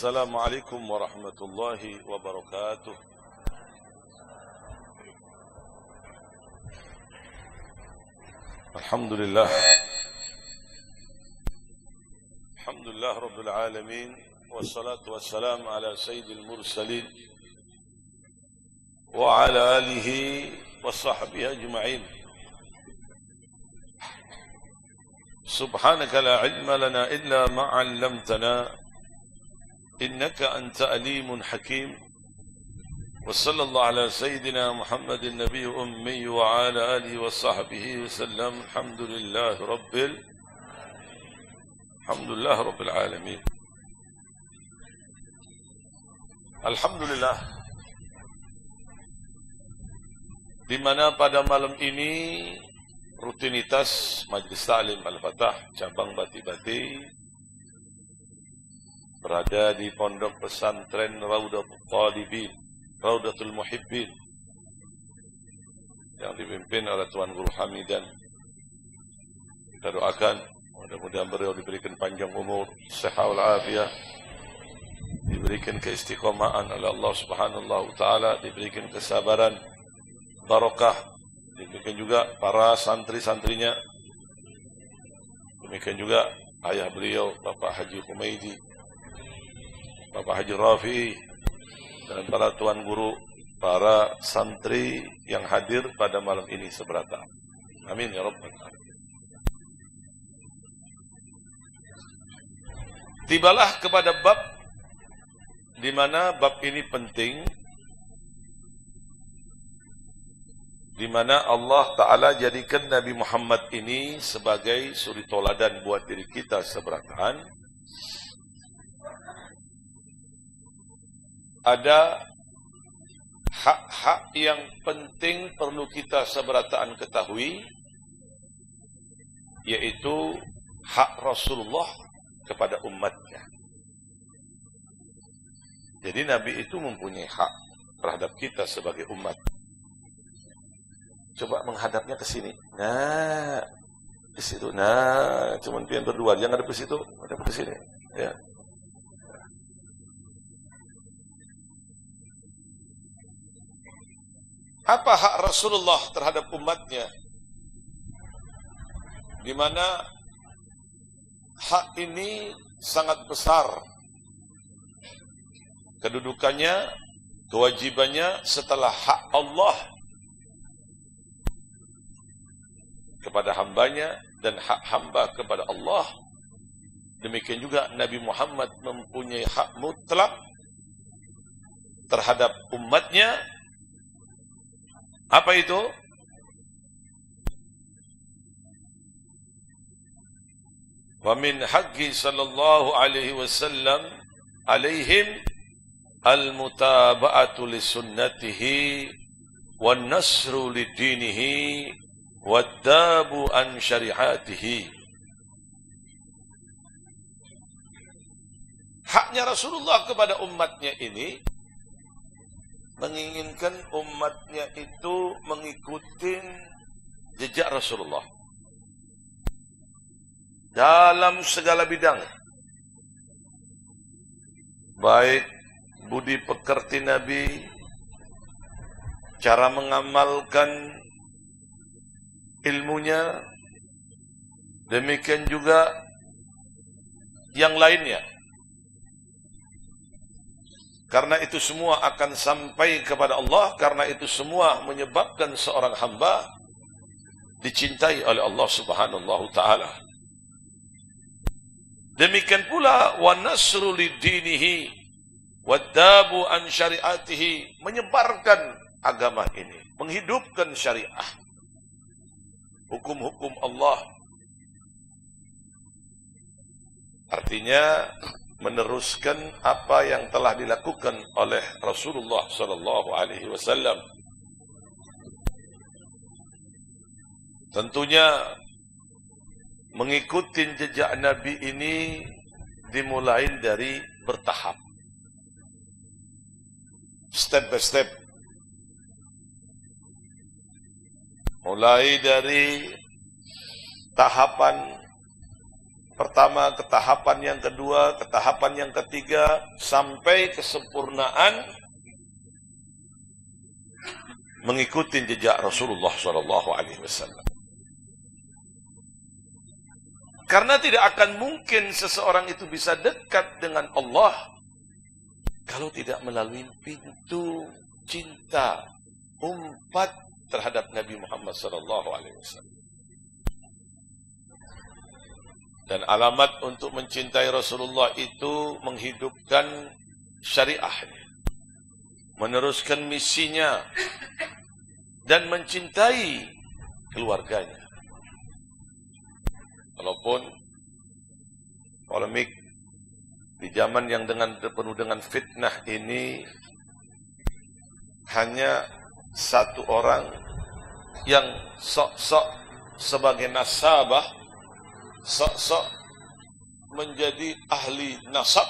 Assalamualaikum warahmatullahi wabarakatuh. Alhamdulillah. Alhamdulillah Rabbil Alamin. Wassalatu wassalamu ala sayyidil mursalin wa ala alihi wa sahbihi ajma'in. Subhanaka la ilma lana illa ma 'allamtana innaka anta alimun hakim. Wa sallallahu ala sayyidina Muhammadin nabiyyi ummi wa ala alihi wa sahbihi wasallam. Alhamdulillah rabbil alamin. Alhamdulillah, di mana pada malam ini rutinitas Majlis Ta'lim Al-Fatah cabang Bati-Bati berada di Pondok Pesantren Raudatul Muhibbin yang dipimpin oleh Tuan Guru Hamidan. Kita doakan mudah-mudahan beliau diberikan panjang umur, sehat walafiat, diberikan keistiqomahan oleh Allah Subhanahu wa taala, diberikan kesabaran, barakah, demikian juga para santri-santrinya, demikian juga ayah beliau Bapak Haji Humaidi, Bapak Haji Rafi'i, dan para tuan guru, para santri yang hadir pada malam ini seberata. Amin ya rabbal alamin. Tibalah kepada bab di mana bab ini penting, di mana Allah Ta'ala jadikan Nabi Muhammad ini sebagai suri toladan buat diri kita seberataan. Ada hak-hak yang penting perlu kita seberataan ketahui, yaitu hak Rasulullah kepada umatnya. Jadi Nabi itu mempunyai hak terhadap kita sebagai umat. Coba menghadapnya ke sini. Nah, di situ. Nah, cuman pian berdua, jangan ada ke situ, ada ke sini. Ya. Apa hak Rasulullah terhadap umatnya? Di mana hak ini sangat besar kedudukannya, kewajibannya setelah hak Allah kepada hambanya dan hak hamba kepada Allah. Demikian juga Nabi Muhammad mempunyai hak mutlak terhadap umatnya. Apa itu? Wa min haqqi sallallahu alaihi wasallam alaihim al-mutaba'atu li sunnatihi wan nasru li dinihi wad-dabu an syariatihi. Haknya Rasulullah kepada umatnya ini menginginkan umatnya itu mengikuti jejak Rasulullah dalam segala bidang, baik budi pekerti Nabi, cara mengamalkan ilmunya, demikian juga yang lainnya. Karena itu semua akan sampai kepada Allah, karena itu semua menyebabkan seorang hamba dicintai oleh Allah Subhanahu wa taala. Demikian pula wa nasru lidinihi wad-dabu an syariatihi, menyebarkan agama ini, menghidupkan syariah, hukum-hukum Allah. Artinya meneruskan apa yang telah dilakukan oleh Rasulullah sallallahu alaihi wasallam. Tentunya mengikuti jejak Nabi ini dimulai dari bertahap, step by step. Mulai dari tahapan pertama, ke tahapan yang kedua, ke tahapan yang ketiga, sampai kesempurnaan mengikuti jejak Rasulullah SAW. Karena tidak akan mungkin seseorang itu bisa dekat dengan Allah kalau tidak melalui pintu cinta umat terhadap Nabi Muhammad SAW. Dan alamat untuk mencintai Rasulullah itu menghidupkan syariahnya, meneruskan misinya, dan mencintai keluarganya. Walaupun polemik di zaman yang penuh dengan fitnah ini, hanya satu orang yang sok-sok sebagai nasabah, sok-sok menjadi ahli nasab,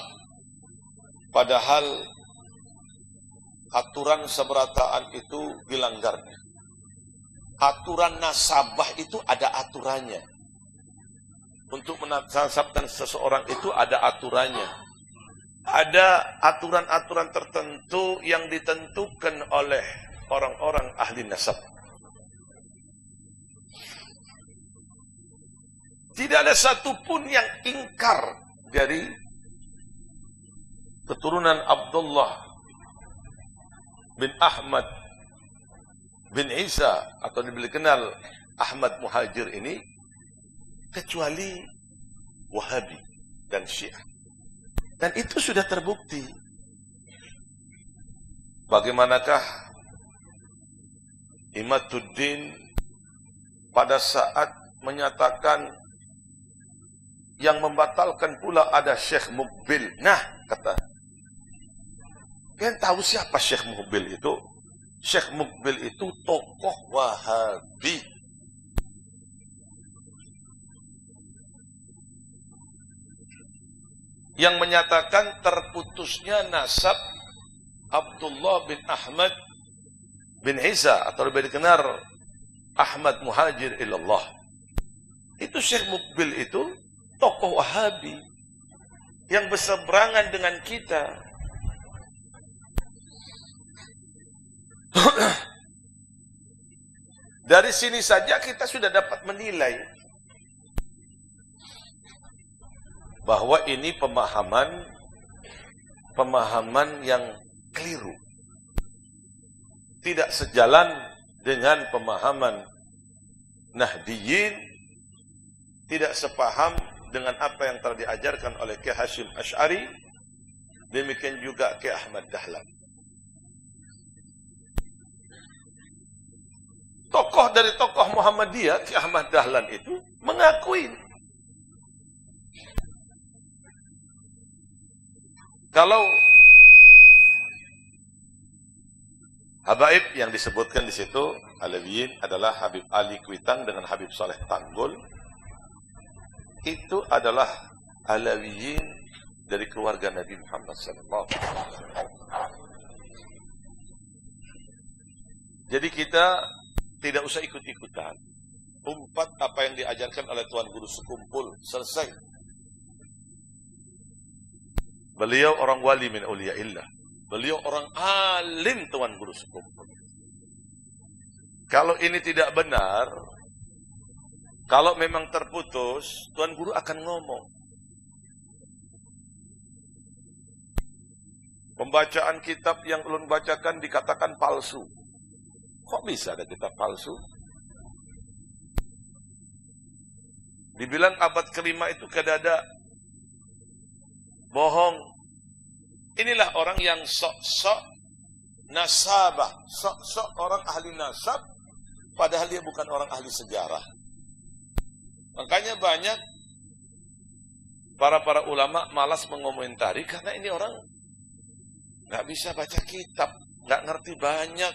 padahal aturan seberataan itu dilanggarnya. Aturan nasabah itu ada aturannya. Untuk menasabkan seseorang itu ada aturannya. Ada aturan-aturan tertentu yang ditentukan oleh orang-orang ahli nasab. Tidak ada satupun yang ingkar dari keturunan Abdullah bin Ahmad bin Isa atau dikenal Ahmad Muhajir ini, kecuali Wahabi dan Syiah. Dan itu sudah terbukti. Bagaimanakah Imaduddin pada saat menyatakan yang membatalkan pula ada Syekh Muqbil. Nah, kata, kalian tahu siapa Syekh Muqbil itu? Syekh Muqbil itu tokoh Wahabi. Yang menyatakan terputusnya nasab Abdullah bin Ahmad bin Isa atau lebih dikenal Ahmad Muhajir ilallah. Itu Syekh Muqbil itu tokoh Wahabi yang berseberangan dengan kita. Dari sini saja kita sudah dapat menilai bahwa ini pemahaman yang keliru. Tidak sejalan dengan pemahaman Nahdiyin, tidak sepaham dengan apa yang telah diajarkan oleh Kiai Hashim Asy'ari, demikian juga Kiai Ahmad Dahlan. Tokoh dari tokoh Muhammadiyah, Kiai Ahmad Dahlan itu mengakui kalau habaib yang disebutkan di situ Alawiyin adalah Habib Ali Kuitang dengan Habib Saleh Tanggul, itu adalah Alawiyin dari keluarga Nabi Muhammad SAW. Jadi kita tidak usah ikut-ikutan. Umpat apa yang diajarkan oleh Tuan Guru sekumpul, selesai. Beliau orang wali min auliyaillah. Beliau orang alim Tuan Guru sekumpul. Kalau ini tidak benar, kalau memang terputus, Tuan Guru akan ngomong. Pembacaan kitab yang ulun bacakan dikatakan palsu. Kok bisa ada kitab palsu? Dibilang abad kelima itu kadada bohong. Inilah orang yang sok-sok nasabah, sok-sok orang ahli nasab, padahal dia bukan orang ahli sejarah. Makanya banyak para ulama malas mengomentari karena ini orang nggak bisa baca kitab, nggak ngerti banyak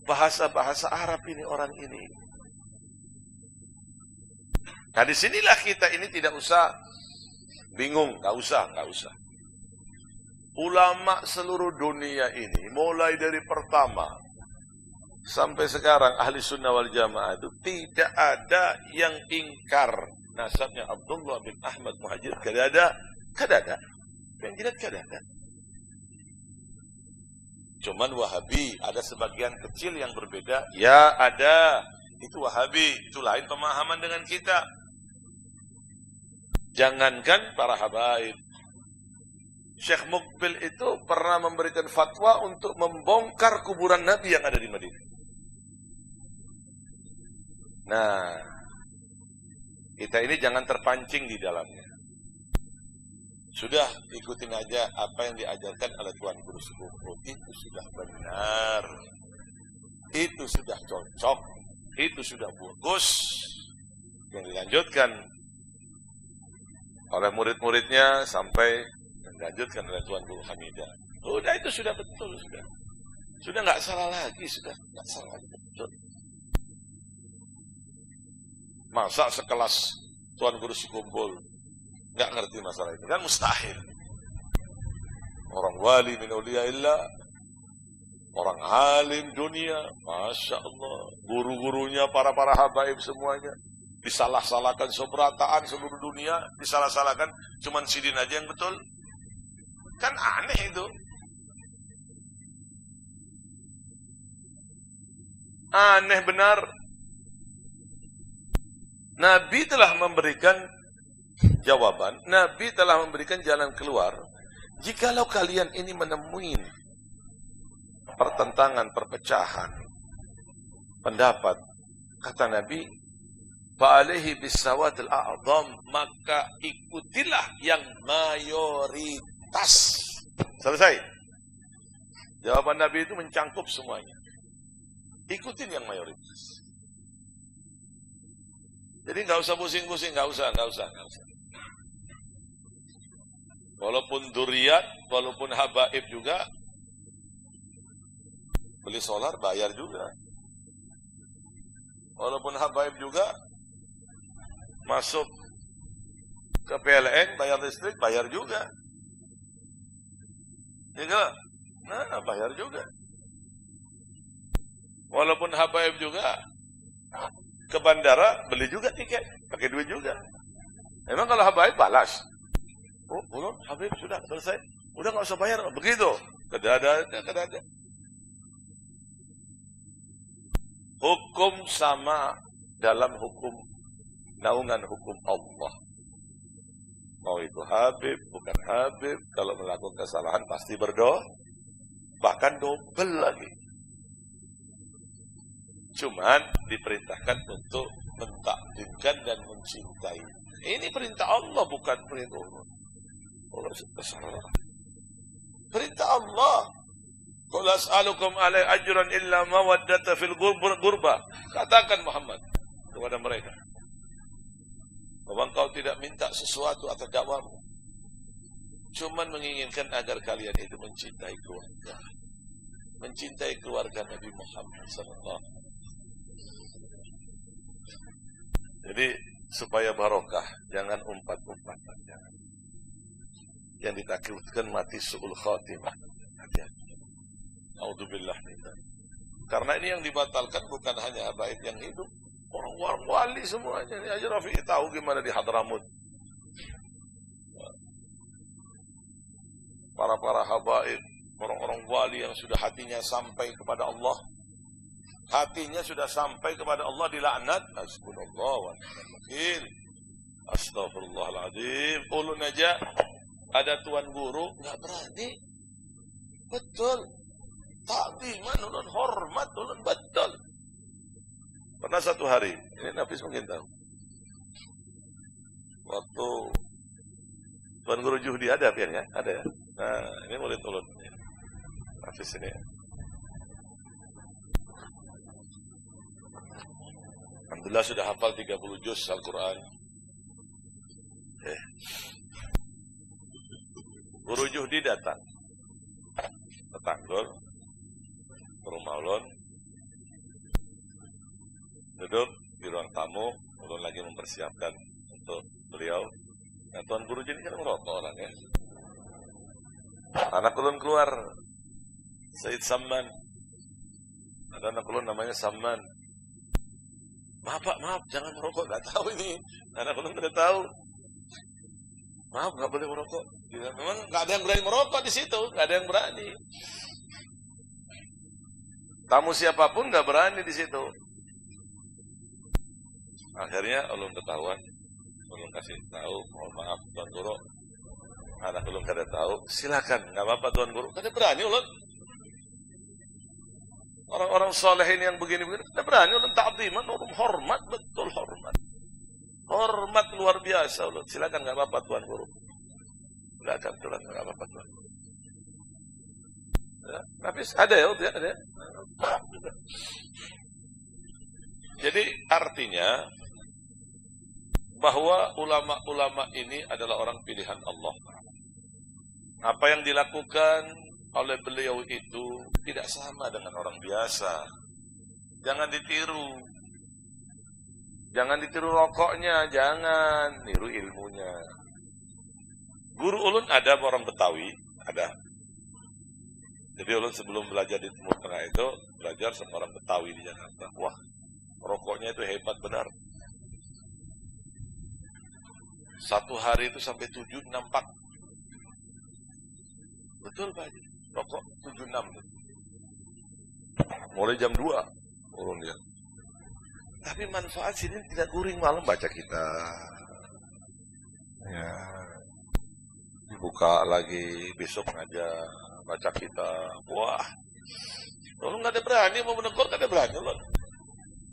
bahasa Arab ini orang ini. Nah disinilah kita ini tidak usah bingung, nggak usah. Ulama seluruh dunia ini, mulai dari pertama sampai sekarang ahli sunnah wal jamaah itu tidak ada yang ingkar nasabnya Abdullah bin Ahmad Muhajir kadada. Yang jelas kadada. Cuman Wahabi, ada sebagian kecil yang berbeda. Ya ada, itu Wahabi, itu lain pemahaman dengan kita. Jangankan para habaib, Syekh Mukbil itu pernah memberikan fatwa untuk membongkar kuburan Nabi yang ada di Madinah. Nah, kita ini jangan terpancing di dalamnya. Sudah ikutin aja apa yang diajarkan oleh Tuan Guru Sepupu. Itu sudah benar. Itu sudah cocok. Itu sudah bagus. Yang dilanjutkan oleh murid-muridnya sampai dilanjutkan oleh Tuan Guru Hamidah. Udah itu sudah betul, sudah. Sudah nggak salah lagi, sudah nggak salah lagi, betul. Masa sekelas Tuan Guru Sikumpul nggak ngerti masalah itu, kan mustahil. Orang wali min auliyaillah, orang alim dunia, masya Allah, guru-gurunya para habaib semuanya disalah-salahkan sebrataan seluruh dunia, disalah-salahkan, cuman Sidin aja yang betul. Kan aneh itu. Aneh benar. Nabi telah memberikan jawaban, Nabi telah memberikan jalan keluar. Jikalau kalian ini menemui pertentangan, perpecahan pendapat, kata Nabi, fa'alaihi bisawadil a'zam, maka ikutilah yang mayoritas. Selesai. Jawaban Nabi itu mencangkup semuanya. Ikutin yang mayoritas. Jadi nggak usah pusing-pusing, nggak usah. Walaupun duriyat, walaupun habaib juga, beli solar bayar juga. Walaupun habaib juga, masuk ke PLN bayar listrik, bayar juga. Ya, nah bayar juga. Walaupun habaib juga, ke bandara beli juga tiket, pakai duit juga. Memang kalau habaib balas. Oh, belum, habib sudah selesai. Udah nggak usah bayar, begitu. Kedada. Hukum sama dalam hukum, naungan hukum Allah. Mau itu habib, bukan habib, kalau melakukan kesalahan pasti berdoa, bahkan double lagi. Cuman diperintahkan untuk mentakdirkan dan mencintai. Ini perintah Allah, bukan perintah Allah. Allah salah. Perintah Allah. Qul as'alukum alaihi ajran illa mawaddata fil qurba. Katakan Muhammad kepada mereka, bahwa engkau tidak minta sesuatu atas dakwamu, cuman menginginkan agar kalian itu mencintai keluarga. Mencintai keluarga Nabi Muhammad sallallahu. Jadi supaya barokah, jangan umpat-umpatan, jangan. Yang ditakutkan mati su'ul khatimah. A'udzubillah. Karena ini yang dibatalkan bukan hanya habaib yang hidup, orang wali semuanya. Ini aja Rafi'i tahu gimana di Hadramut. Para habaib, orang-orang wali yang sudah hatinya sampai kepada Allah. Hatinya sudah sampai kepada Allah, dilaknat. Hasbunallah wa ni'mal wakil. Astagfirullahaladzim. Ulun aja ada tuan guru nggak berani. Betul. Takdiman, ulun hormat, ulun betul. Pernah satu hari, ini Nafis mungkin tahu. Waktu tuan guru Juhdi ada ya? Ada ya? Nah, ini murid ulun. Nafis ini. Alhamdulillah sudah hafal 30 juz Al-Quran. Guru Juhdi datang ke Tanggul, ke rumah ulun, duduk di ruang tamu. Ulun lagi mempersiapkan untuk beliau. Nah, tuan guru jadi kan merokok orang ya. Anak ulun keluar, Said Samman. Ada anak ulun namanya Samman. Maaf Pak, maaf, jangan merokok. Nggak tahu ini. Anak ulun tidak tahu. Maaf, nggak boleh merokok. Memang nggak ada yang berani merokok di situ, nggak ada yang berani. Tamu siapapun nggak berani di situ. Akhirnya ulun ketahuan, ulun kasih tahu, mohon maaf Tuan Guru, anak ulun kada tahu, silakan, nggak apa-apa Tuan Guru. Kada berani ulun. Orang-orang soleh ini yang begini-begini, kada berani ulun ta'ziman, ulun hormat, betul hormat. Hormat luar biasa ulun. Silakan, nggak apa-apa Tuan Guru. Silakan Tuan, nggak apa-apa Tuan. Ya, tapi ada ya, ada. Jadi artinya bahwa ulama-ulama ini adalah orang pilihan Allah. Apa yang dilakukan oleh beliau itu tidak sama dengan orang biasa. Jangan ditiru. Jangan ditiru rokoknya, jangan niru ilmunya. Guru ulun ada orang Betawi, ada. Jadi ulun sebelum belajar di Timur Tengah itu belajar sama orang Betawi di Jakarta. Wah, rokoknya itu hebat benar. Satu hari itu sampai 7-6 pak. Betul Pak Haji. Rokok 7-6. Mulai jam 2 urun dia. Tapi manfaat sini tidak guring malam baca kita. Ya. Dibuka lagi besok aja baca kita. Wah. Kalau nggak ada berani mau menegur, nggak ada berani loh.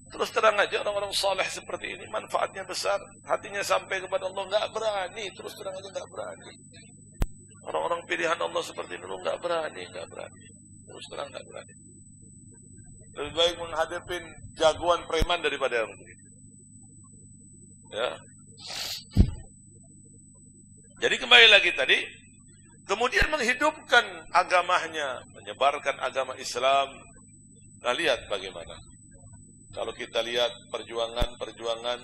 Terus terang aja orang-orang soleh seperti ini manfaatnya besar, hatinya sampai kepada Allah, nggak berani. Terus terang aja nggak berani. Orang-orang pilihan Allah seperti ini nggak berani. Terus terang nggak berani. Lebih baik menghadapin jagoan preman daripada yang begitu. Ya. Jadi kembali lagi tadi, kemudian menghidupkan agamanya, menyebarkan agama Islam. Nah lihat bagaimana. Kalau kita lihat perjuangan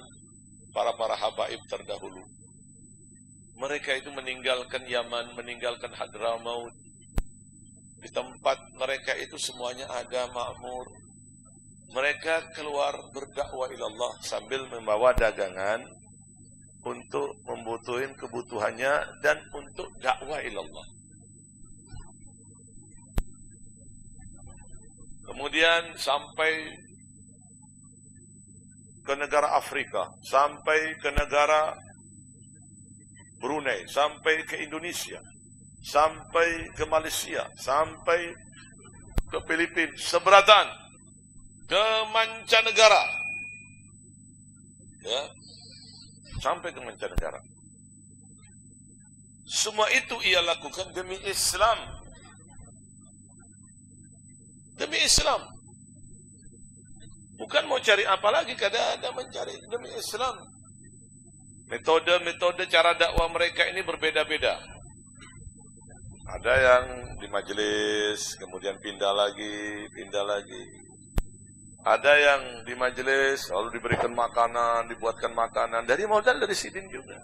para habaib terdahulu. Mereka itu meninggalkan Yaman, meninggalkan Hadramaut. Di tempat mereka itu semuanya ada makmur. Mereka keluar berdakwah ilallah sambil membawa dagangan untuk membutuhin kebutuhannya dan untuk dakwah ilallah. Kemudian sampai ke negara Afrika, sampai ke negara Brunei, sampai ke Indonesia, sampai ke Malaysia, sampai ke Filipina, seberatan ke mancanegara. Ya. Sampai ke mancanegara. Semua itu ia lakukan demi Islam. Demi Islam. Bukan mau cari apa lagi, kadang ada mencari demi Islam. Metode cara dakwah mereka ini berbeda-beda. Ada yang di majelis, kemudian pindah lagi. Ada yang di majelis, lalu diberikan makanan, dibuatkan makanan. Dari modal dari sidin juga.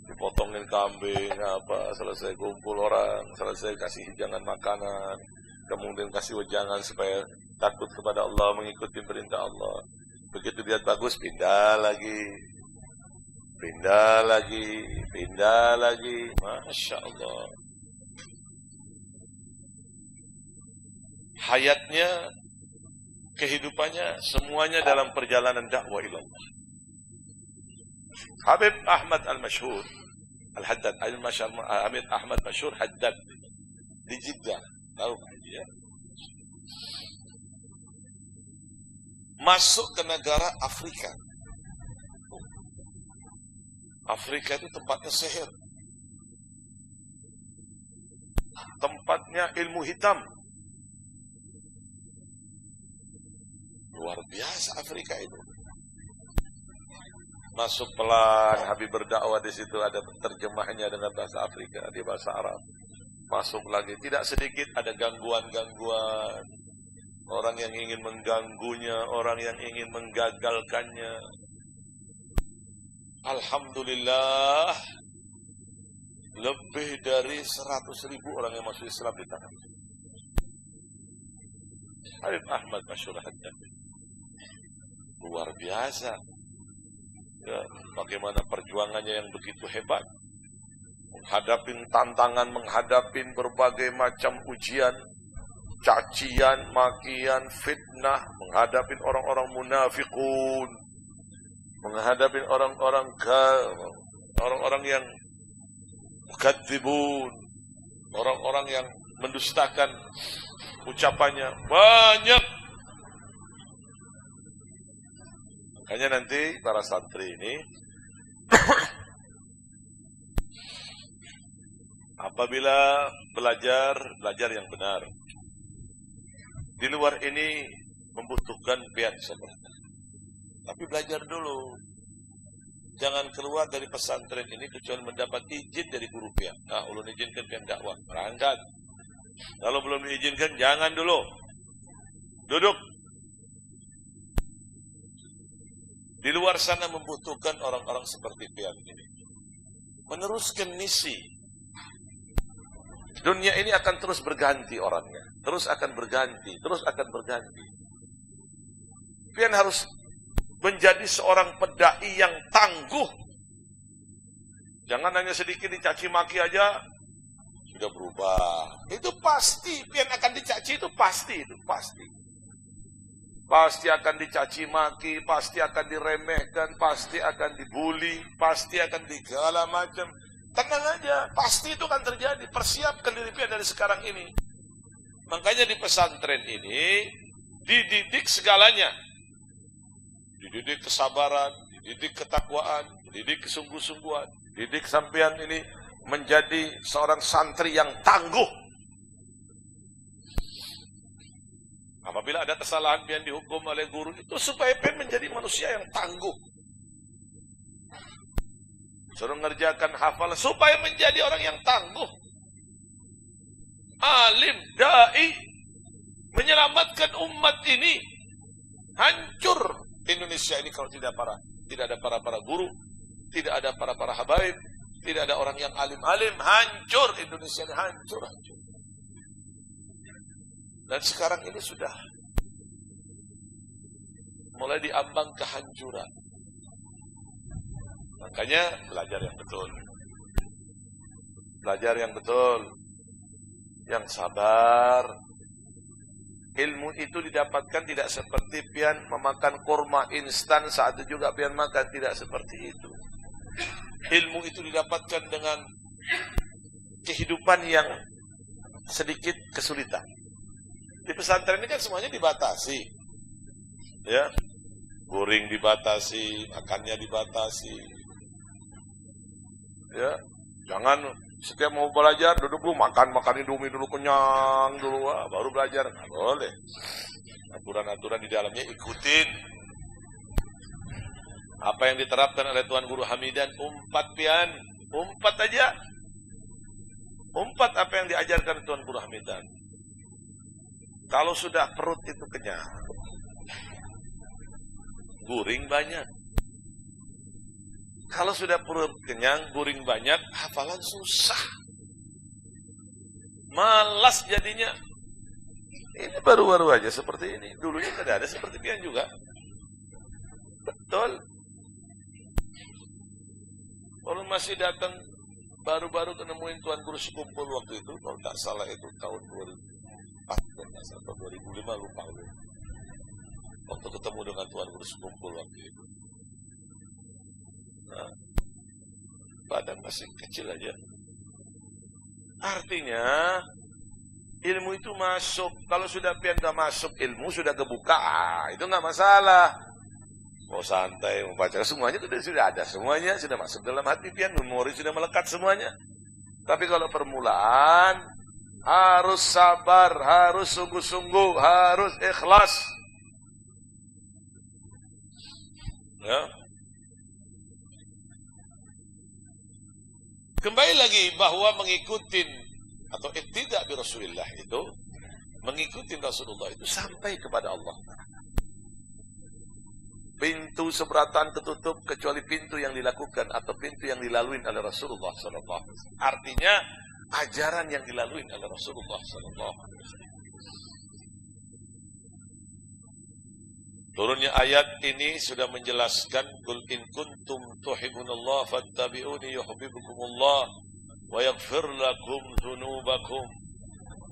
Dipotongin kambing, selesai kumpul orang, selesai kasih hidangan makanan. Kemudian kasih wejangan supaya takut kepada Allah, mengikuti perintah Allah. Begitu lihat bagus, pindah lagi. Masya Allah. Hayatnya, kehidupannya, semuanya dalam perjalanan dakwah ilallah. Habib Ahmad Al-Mashhur, Al-Haddad, Habib Ahmad Mashhur Haddad di Jeddah. Tahu ya? Masuk ke negara Afrika. Afrika itu tempatnya sihir. Tempatnya ilmu hitam. Luar biasa Afrika itu. Masuk pelan, Habib berdakwah di situ, ada terjemahnya dengan bahasa Afrika, di bahasa Arab. Masuk lagi, tidak sedikit ada gangguan-gangguan. Orang yang ingin mengganggunya, orang yang ingin menggagalkannya. Alhamdulillah, lebih dari 100.000 orang yang masuk Islam di tangan. Habib Ahmad Mashhur Haddad. luar biasa. Ya, bagaimana perjuangannya yang begitu hebat. Menghadapi tantangan, menghadapi berbagai macam ujian, cacian, makian, fitnah, menghadapi orang-orang munafikun, menghadapi orang-orang yang mukadzibun, orang-orang yang mendustakan ucapannya, banyak. Makanya nanti para santri ini apabila belajar yang benar. Di luar ini membutuhkan pian sebenarnya. Tapi belajar dulu. Jangan keluar dari pesantren ini kecuali mendapat izin dari guru pian. Nah, ulun izinkan pian dakwah, berangkat. Kalau belum diizinkan, jangan dulu. Duduk. Di luar sana membutuhkan orang-orang seperti pian ini. Meneruskan misi. Dunia ini akan terus berganti orangnya. Terus akan berganti. Pian harus menjadi seorang pedai yang tangguh. Jangan hanya sedikit dicaci maki aja sudah berubah. Itu pasti pian akan dicaci, itu pasti. Pasti akan dicaci maki, pasti akan diremehkan, pasti akan dibully, pasti akan segala macam. Tenang aja, pasti itu akan terjadi. Persiapkan diri pian dari sekarang ini. Makanya di pesantren ini dididik segalanya. Dididik kesabaran, dididik ketakwaan, dididik kesungguh-sungguhan, dididik sampean ini menjadi seorang santri yang tangguh. Apabila ada kesalahan pian dihukum oleh guru, itu supaya pian menjadi manusia yang tangguh. Suruh mengerjakan hafalan supaya menjadi orang yang tangguh. Alim, dai, menyelamatkan umat ini. Hancur Indonesia ini kalau tidak ada para guru, tidak ada para habaib, tidak ada orang yang alim-alim, hancur Indonesia ini, hancur. Dan sekarang ini sudah mulai diambang kehancuran. Makanya belajar yang betul. Belajar yang betul. Yang sabar. Ilmu itu didapatkan tidak seperti pian memakan kurma instan saat itu juga pian makan, tidak seperti itu. Ilmu itu didapatkan dengan kehidupan yang sedikit kesulitan. Di pesantren ini kan semuanya dibatasi. Ya. Goreng dibatasi, makannya dibatasi. Ya, jangan setiap mau belajar duduk dulu makan Indomie dulu, kenyang dulu, baru belajar. Nggak boleh. Aturan-aturan di dalamnya ikutin. Apa yang diterapkan oleh Tuan Guru Hamidan, umpat pian, umpat aja. Umpat apa yang diajarkan Tuan Guru Hamidan. Kalau sudah perut itu kenyang, guring banyak. Kalau sudah perut kenyang, guring banyak, hafalan susah. Malas jadinya. Ini baru-baru aja seperti ini. Dulunya tidak ada seperti pian juga. Betul. Kalau masih datang baru-baru kenemuin Tuan Guru sekumpul waktu itu, kalau tak salah itu tahun 2004 atau 2005, lupa. Waktu ketemu dengan Tuan Guru sekumpul waktu itu. Nah, badan masih kecil aja. Artinya ilmu itu masuk. Kalau sudah pian gak masuk ilmu, sudah kebuka, itu gak masalah. Mau santai, mau baca, semuanya sudah ada. Semuanya sudah masuk dalam hati pian, memori sudah melekat semuanya. Tapi kalau permulaan, harus sabar, harus sungguh-sungguh, harus ikhlas. Ya. Kembali lagi bahwa mengikuti atau tidak bi Rasulillah itu, mengikuti Rasulullah itu sampai kepada Allah. Pintu seberatan tertutup kecuali pintu yang dilakukan atau pintu yang dilalui oleh Rasulullah SAW. Artinya ajaran yang dilalui oleh Rasulullah SAW. Turunnya ayat ini sudah menjelaskan qul in kuntum tuhibbunallah fattabi'uni yuhibbukumullah wa yaghfir lakum dzunubakum.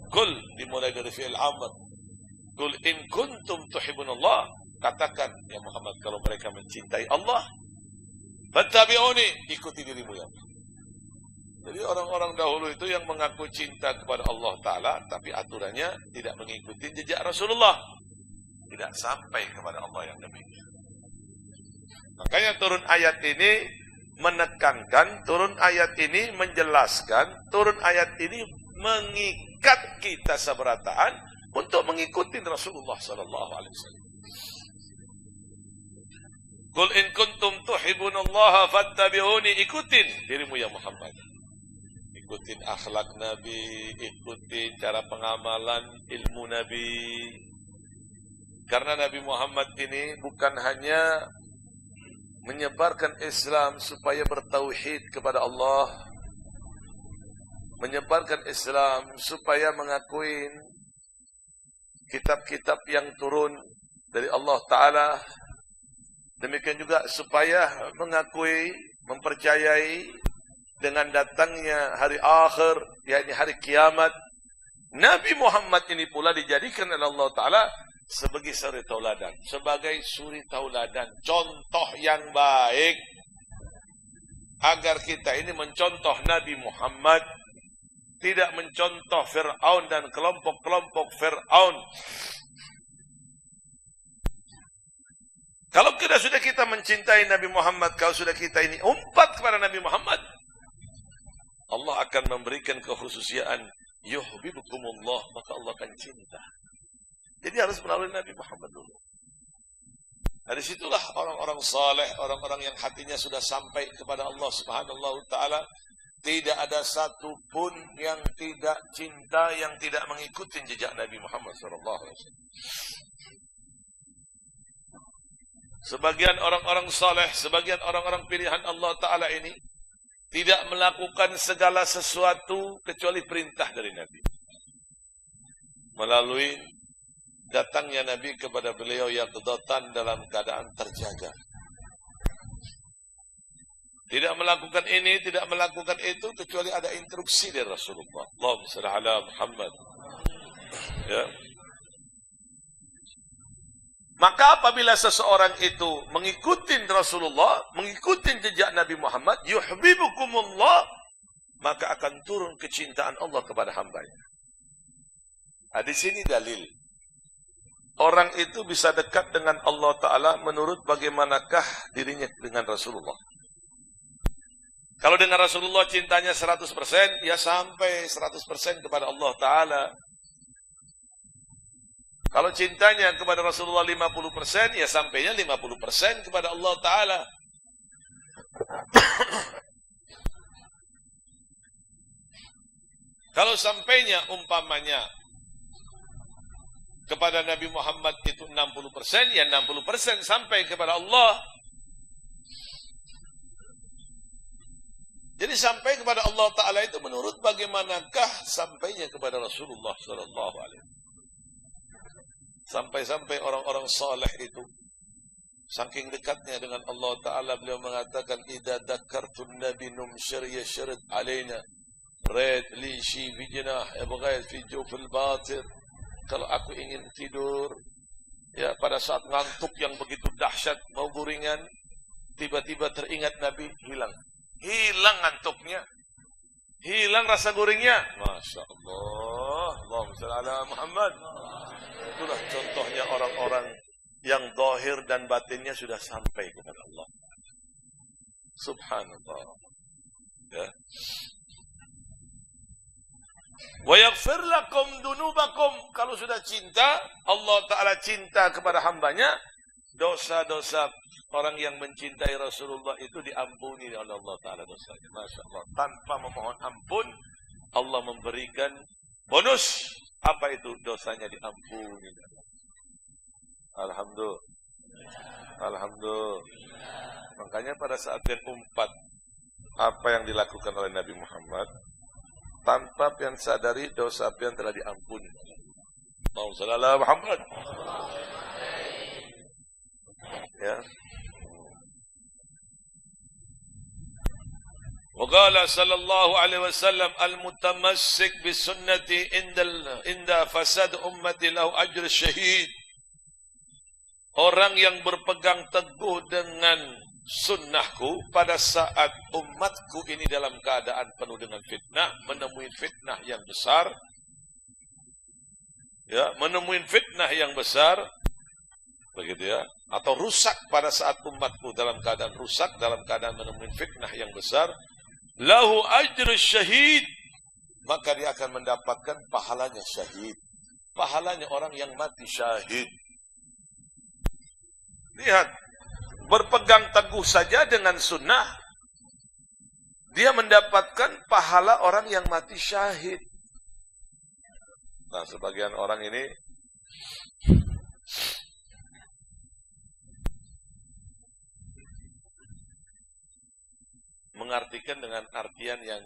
Qul dimulai dari fi'il amr. Qul in kuntum tuhibbunallah, katakan ya Muhammad kalau mereka mencintai Allah, fattabi'uni, ikuti dirimu ya. Jadi orang-orang dahulu itu yang mengaku cinta kepada Allah Ta'ala, tapi aturannya tidak mengikuti jejak Rasulullah. Tidak sampai kepada Allah yang demikian. Makanya turun ayat ini menekankan, turun ayat ini menjelaskan, turun ayat ini mengikat kita seberataan untuk mengikuti Rasulullah Sallallahu Alaihi Wasallam. Qul in kuntum tuhibbunallaha fattabi'uni, ikutin dirimu ya Muhammad. Ikutin akhlak Nabi, ikutin cara pengamalan ilmu Nabi. Karena Nabi Muhammad ini bukan hanya menyebarkan Islam supaya bertauhid kepada Allah, menyebarkan Islam supaya mengakui kitab-kitab yang turun dari Allah Ta'ala, demikian juga supaya mengakui, mempercayai dengan datangnya hari akhir, yakni hari kiamat. Nabi Muhammad ini pula dijadikan oleh Allah Ta'ala sebagai suri tauladan, contoh yang baik agar kita ini mencontoh Nabi Muhammad, tidak mencontoh Fir'aun dan kelompok-kelompok Fir'aun. Kalau sudah kita mencintai Nabi Muhammad, kalau sudah kita ini umpat kepada Nabi Muhammad, Allah akan memberikan kekhususiaan yuhibbukumullah, maka Allah akan cinta. Jadi harus melalui Nabi Muhammad dulu. Dari situlah orang-orang saleh, orang-orang yang hatinya sudah sampai kepada Allah Subhanahu wa Ta'ala, tidak ada satupun yang tidak cinta, yang tidak mengikuti jejak Nabi Muhammad SAW. Sebagian orang-orang saleh, sebagian orang-orang pilihan Allah Ta'ala ini tidak melakukan segala sesuatu kecuali perintah dari Nabi. Melalui datangnya Nabi kepada beliau yaqdatan, dalam keadaan terjaga. Tidak melakukan ini, tidak melakukan itu kecuali ada instruksi dari Rasulullah. Allahumma shalli ala Muhammad. Ya. Maka apabila seseorang itu mengikuti Rasulullah, mengikuti jejak Nabi Muhammad, yuhibbukumullah, maka akan turun kecintaan Allah kepada hambanya. Di sini dalil. Orang itu bisa dekat dengan Allah Ta'ala menurut bagaimanakah dirinya dengan Rasulullah. Kalau dengan Rasulullah cintanya 100%, ya sampai 100% kepada Allah Ta'ala. Kalau cintanya kepada Rasulullah 50%, ya sampainya 50% kepada Allah Ta'ala. Kalau sampainya umpamanya kepada Nabi Muhammad itu 60%, ya 60% sampai kepada Allah. Jadi sampai kepada Allah Ta'ala itu menurut bagaimanakah sampainya kepada Rasulullah Sallallahu Alaihi Wasallam. Sampai-sampai orang-orang saleh itu saking dekatnya dengan Allah Ta'ala, beliau mengatakan idza dzakartun nabi numshir yashrid alaina red li shi bijnah yabghayt fi jufil batir. Kalau aku ingin tidur, ya pada saat ngantuk yang begitu dahsyat, mau guringan, tiba-tiba teringat Nabi, hilang ngantuknya, hilang rasa guringnya. Masya Allah, Allahumma shalli ala Muhammad. Itulah contohnya orang-orang yang zahir dan batinnya sudah sampai kepada Allah. Subhanallah. Ya. Wa yaghfir lakum dunubakum. Kalau sudah cinta, Allah Ta'ala cinta kepada hambanya, dosa-dosa orang yang mencintai Rasulullah itu diampuni oleh Allah Ta'ala dosanya. Masya Allah. Tanpa memohon ampun, Allah memberikan bonus. Apa itu? Dosanya diampuni. Alhamdulillah. Alhamdulillah. Makanya pada saat yang umpat, apa yang dilakukan oleh Nabi Muhammad, tanpa pian sadari dosa pian telah diampuni. Allahumma shalli ala Muhammad. Ya. Waqala sallallahu alaihi wasallam al-mutamassik bisunnati inda fasad ummati lahu ajr syahid. Orang yang berpegang teguh dengan sunnahku pada saat umatku ini dalam keadaan penuh dengan fitnah, menemui fitnah yang besar, ya, menemui fitnah yang besar, begitu ya, atau rusak pada saat umatku dalam keadaan rusak, dalam keadaan menemui fitnah yang besar, lahu ajr syahid, maka dia akan mendapatkan pahalanya syahid, pahalanya orang yang mati syahid. Lihat, berpegang teguh saja dengan sunnah, dia mendapatkan pahala orang yang mati syahid. Nah, sebagian orang ini mengartikan dengan artian yang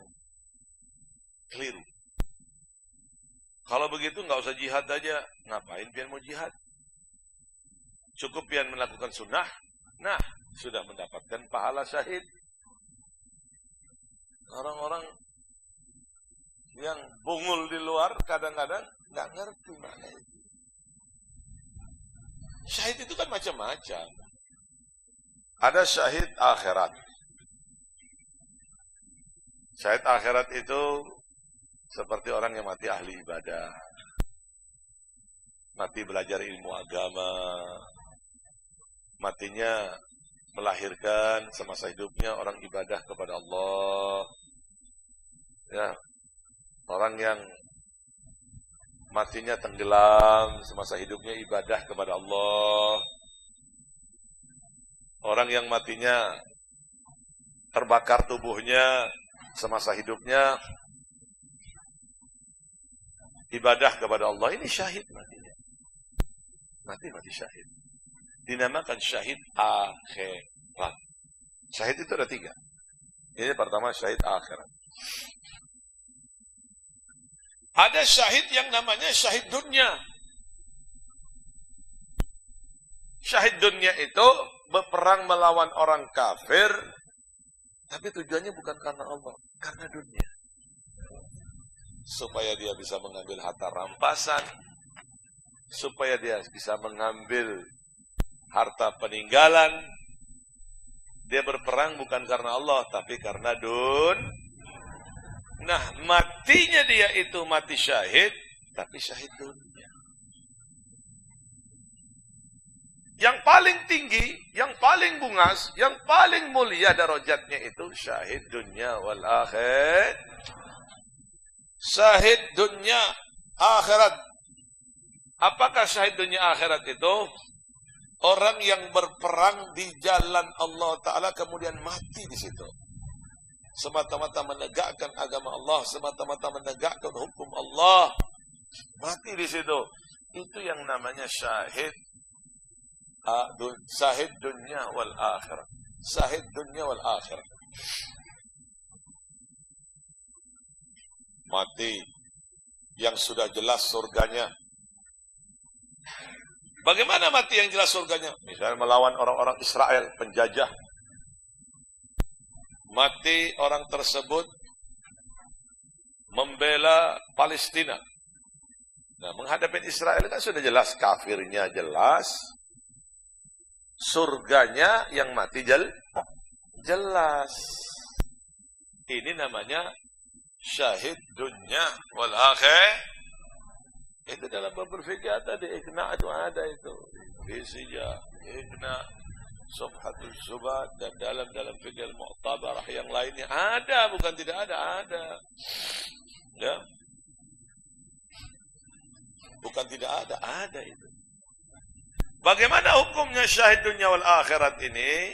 keliru. Kalau begitu nggak usah jihad aja, ngapain pian mau jihad? Cukup pian melakukan sunnah, nah sudah mendapatkan pahala syahid. Orang-orang yang bungul di luar kadang-kadang nggak ngerti mana itu. Syahid itu kan macam-macam. Ada syahid akhirat. Syahid akhirat itu seperti orang yang mati ahli ibadah, mati belajar ilmu agama, matinya melahirkan semasa hidupnya orang ibadah kepada Allah. Ya, orang yang matinya tenggelam semasa hidupnya ibadah kepada Allah. Orang yang matinya terbakar tubuhnya semasa hidupnya ibadah kepada Allah, ini syahid matinya. Mati syahid. Dinamakan syahid akhirat. Syahid itu ada 3. Ini pertama syahid akhirat. Ada syahid yang namanya syahid dunia. Syahid dunia itu berperang melawan orang kafir, tapi tujuannya bukan karena Allah, karena dunia. Supaya dia bisa mengambil harta rampasan, supaya dia bisa mengambil harta peninggalan. Dia berperang bukan karena Allah, tapi karena Nah, matinya dia itu mati syahid, tapi syahid dunia. Yang paling tinggi, yang paling bungas, yang paling mulia darajatnya itu syahid dunia wal akhir. Syahid dunia akhirat. Apakah syahid dunia akhirat itu? Orang yang berperang di jalan Allah Ta'ala kemudian mati di situ. Semata-mata menegakkan agama Allah, semata-mata menegakkan hukum Allah. Mati di situ. Itu yang namanya syahid. Syahid dunia wal akhirat. Syahid dunia wal akhirat. Mati yang sudah jelas surganya. Bagaimana mati yang jelas surganya? Misalnya melawan orang-orang Israel, penjajah. Mati orang tersebut membela Palestina. Nah, menghadapi Israel kan sudah jelas, kafirnya jelas, surganya yang mati jelas. Ini namanya syahid dunia wal akhir. Itu dalam berfikir tadi, ikna itu ada itu. Fisija, ikna, subhatul zubat, dan dalam fikir mu'tabarah yang lainnya. Ada, bukan tidak ada. Ya. Bukan tidak ada itu. Bagaimana hukumnya syahid dunia wal akhirat ini?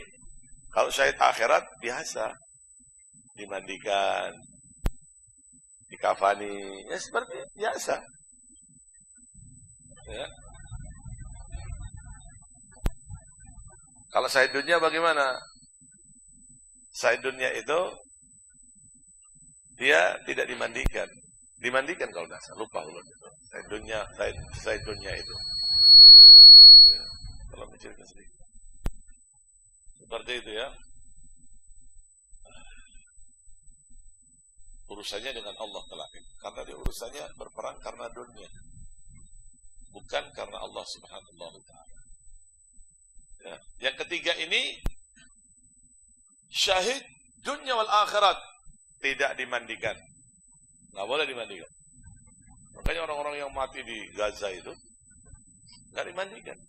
Kalau syahid akhirat, biasa. Dimandikan, dikafani, ya seperti biasa. Ya. Kalau syahid dunia bagaimana? Syahid dunia itu dia tidak dimandikan. Dimandikan kalau tidak salah, lupa ulun itu. Syahid dunia itu. Ya, kalau menceritakan sedikit. Seperti itu ya. Urusannya dengan Allah kelak. Karena dia urusannya berperang karena dunia, bukan karena Allah Subhanahu wa ta'ala. Ya. Yang ketiga ini syahid dunia wal akhirat, tidak dimandikan. Nggak boleh dimandikan. Makanya orang-orang yang mati di Gaza itu nggak dimandikan.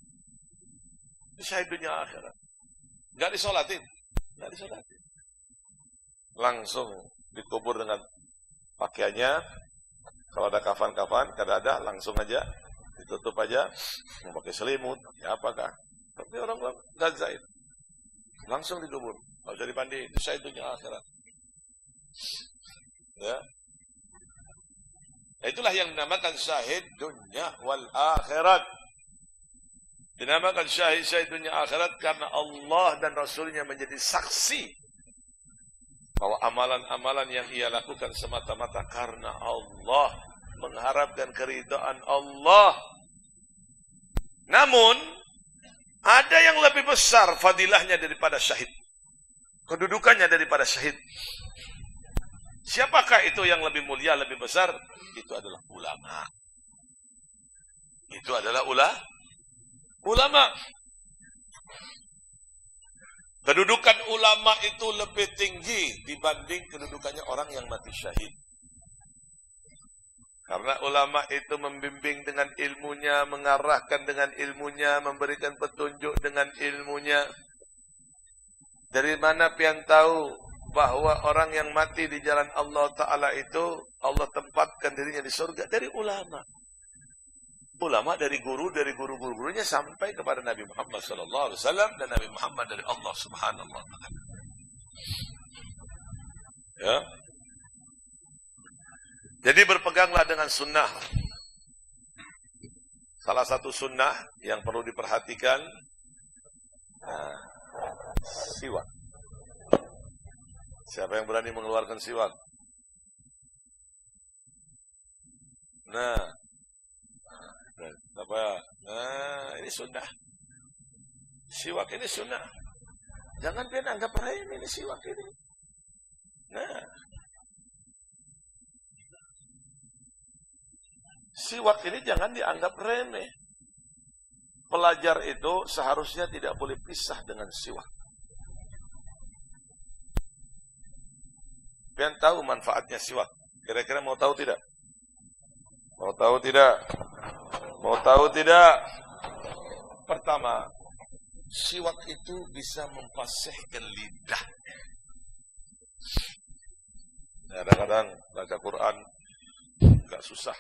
Itu syahid dunia akhirat. Nggak disolatin. Langsung dikubur dengan pakaiannya. Kalau ada kafan-kafan, kada ada, langsung aja ditutup aja, memakai selimut, ya apakah? Tapi orang-orang Gaza itu langsung dikubur, nggak usah dipandi. Itu syahid dunia akhirat. Ya. Nah, itulah yang dinamakan syahid dunia wal akhirat. Dinamakan syahid dunia akhirat karena Allah dan Rasulnya menjadi saksi bahwa amalan-amalan yang ia lakukan semata-mata karena Allah, mengharapkan keridhaan Allah. Namun ada yang lebih besar fadilahnya daripada syahid, kedudukannya daripada syahid. Siapakah itu yang lebih mulia, lebih besar? Itu adalah ulama. Itu adalah ulama. Kedudukan ulama itu lebih tinggi dibanding kedudukannya orang yang mati syahid. Karena ulama itu membimbing dengan ilmunya, mengarahkan dengan ilmunya, memberikan petunjuk dengan ilmunya. Dari mana pian tahu bahwa orang yang mati di jalan Allah Ta'ala itu Allah tempatkan dirinya di surga? Dari ulama. Ulama dari guru-gurunya sampai kepada Nabi Muhammad SAW, dan Nabi Muhammad dari Allah Subhanahu wa ta'ala. Ya. Jadi berpeganglah dengan sunnah. Salah satu sunnah yang perlu diperhatikan, siwak. Siapa yang berani mengeluarkan siwak? Ini sunnah. Siwak ini sunnah. Jangan pian anggap remeh ini siwak ini. Siwak ini jangan dianggap remeh. Pelajar itu seharusnya tidak boleh pisah dengan siwak. Pian tahu manfaatnya siwak? Kira-kira mau tahu tidak? Mau tahu tidak? Mau tahu tidak? Pertama, siwak itu bisa memfasihkan lidah. Kadang-kadang baca Quran agak susah,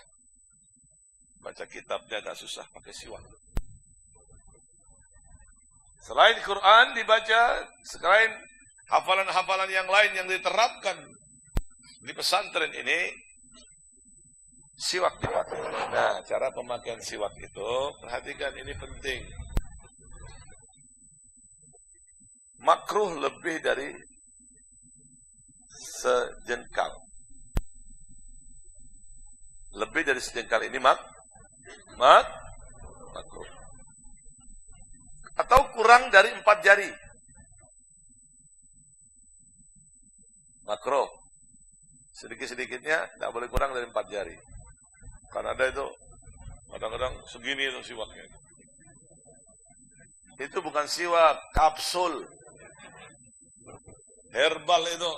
baca kitabnya agak susah, pakai siwak. Selain Quran dibaca, selain hafalan-hafalan yang lain yang diterapkan di pesantren ini, siwak dipakai. Nah, cara pemakaian siwak itu, perhatikan ini penting. Makruh lebih dari sejengkal. Lebih dari sejengkal ini makruh. Atau kurang dari 4 jari. Makruh. Sedikit-sedikitnya tidak boleh kurang dari 4 jari. Kan ada itu kadang-kadang segini itu siwaknya. Itu bukan siwak, kapsul herbal itu.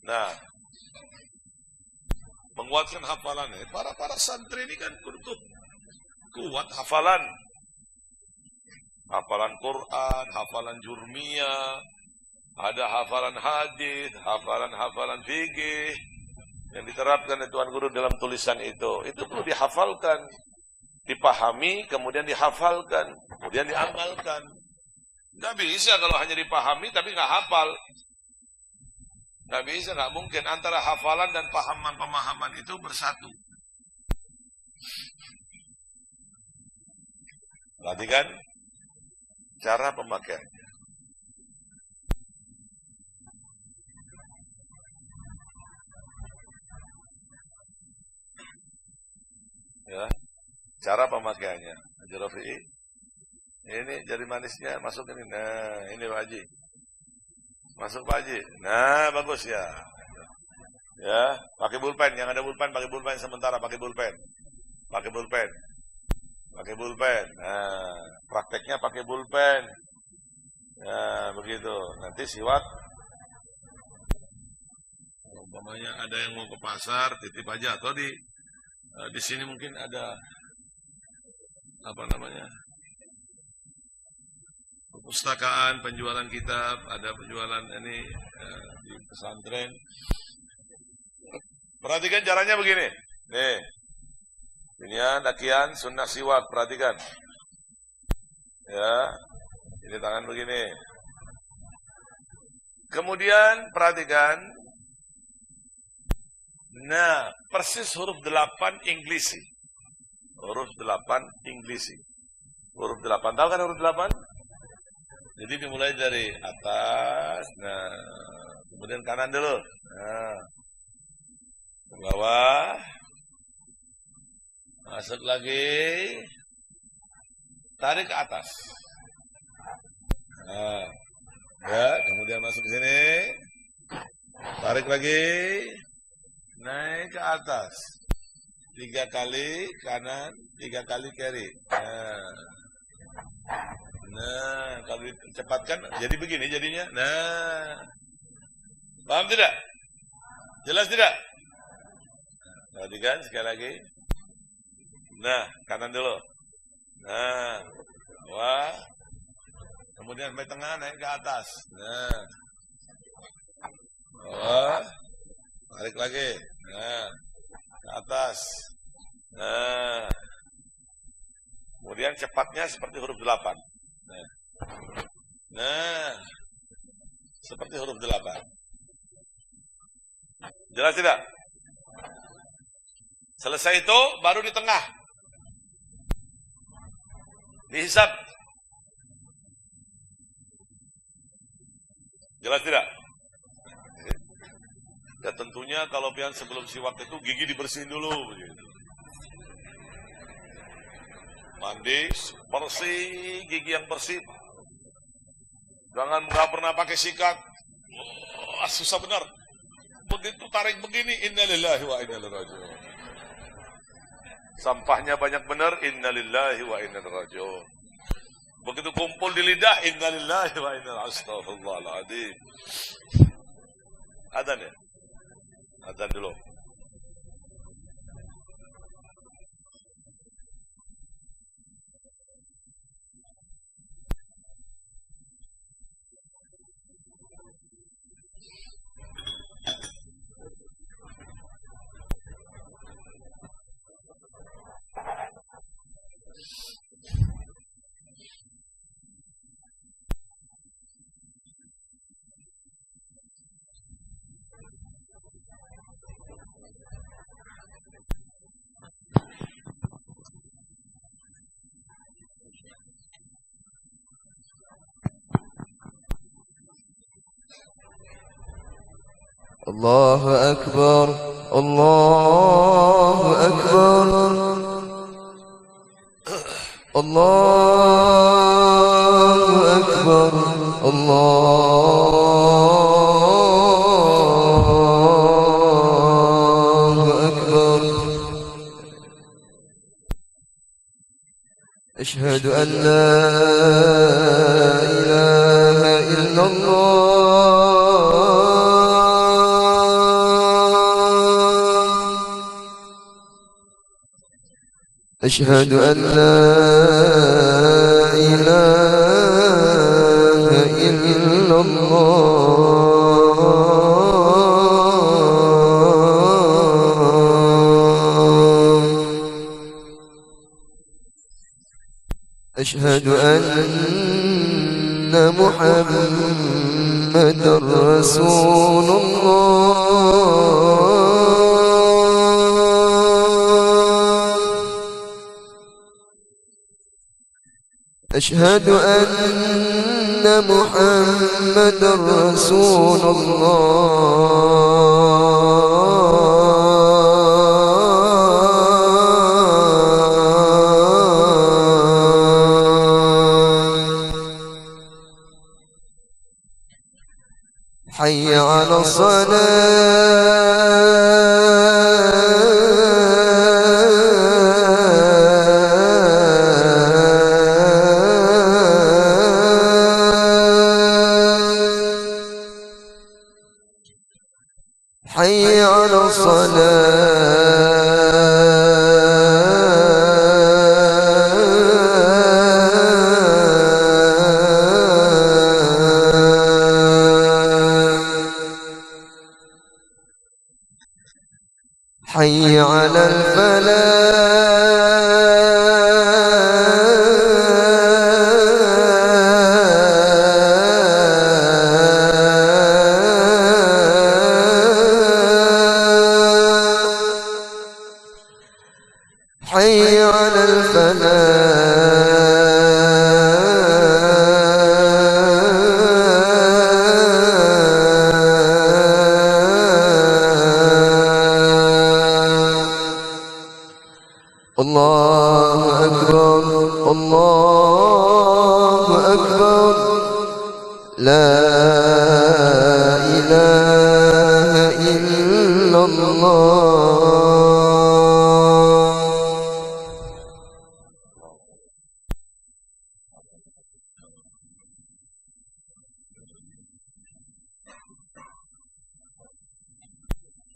Nah, menguatkan hafalan. Para santri ini kan kudu kuat hafalan. Hafalan Quran, hafalan jurmiyah, ada hafalan hadis, hafalan fikih yang diterapkan oleh Tuan Guru dalam tulisan itu perlu dihafalkan, dipahami, kemudian dihafalkan, kemudian diamalkan. Nggak bisa kalau hanya dipahami tapi nggak hafal. Nggak bisa, nggak mungkin. Antara hafalan dan pemahaman itu bersatu. Perhatikan cara pemakaiannya. Ya, cara pemakaiannya. Haji Rafi'i. Ini jari manisnya masuk ini. Nah, ini Pak Haji. Masuk Pak Haji. Nah, bagus ya. Ya, pakai pulpen. Yang ada pulpen, pakai pulpen sementara. Pakai pulpen. Pakai pulpen. Pakai pulpen. Nah, prakteknya pakai pulpen. Ya, begitu. Nanti siwak. Umpamanya ada yang mau ke pasar, titip aja. Atau di sini mungkin ada apa namanya? Perpustakaan, penjualan kitab, ada penjualan ini di pesantren. Perhatikan caranya begini. Nih. Ini dakian sunnah siwak, perhatikan. Ya. Ini tangan begini. Kemudian perhatikan. Nah, persis huruf 8 Inggris. Huruf 8 Inggris. Huruf 8. Tahu kan huruf 8? Jadi dimulai dari atas. Nah, kemudian kanan dulu. Nah. Ke bawah. Masuk lagi. Tarik ke atas. Nah. Ya, kemudian masuk ke sini. Tarik lagi. Naik ke atas. 3 kali kanan, 3 kali kiri. Nah, kalau dicepatkan jadi begini jadinya. Nah. Paham tidak? Jelas tidak? Perhatikan sekali lagi. Nah, kanan dulu. Nah. Wah. Kemudian sampai tengah naik ke atas. Nah. Wah. Tarik lagi. Nah. Ke atas. Nah. Kemudian cepatnya seperti huruf 8. Nah. Seperti huruf 8. Jelas tidak? Selesai itu baru di tengah. Dihisab. Jelas tidak? Ya tentunya kalau pian sebelum siwak itu gigi dibersihin dulu begitu. Mandi bersih, gigi yang bersih. Jangan nggak pernah pakai sikat. Wah, susah benar. Begitu tarik begini, innalillahi wa inna ilaihi raji'un. Sampahnya banyak benar, innalillahi wa inna ilaihi raji'un. Begitu kumpul di lidah, innalillahi wa inna ilaihi astagfirullahaladzim. Adzan ya? Adzan dulu. الله أكبر الله أكبر الله أكبر الله أكبر أشهد أن لا إله إلا الله أشهد أن لا إله إلا الله أشهد أن محمدا رسول الله أشهد أن محمدا رسول الله حي على الصلاة حي على الصلاة حي على الفلاح حي على الفلاح الله أكبر الله أكبر لا إله إلا الله.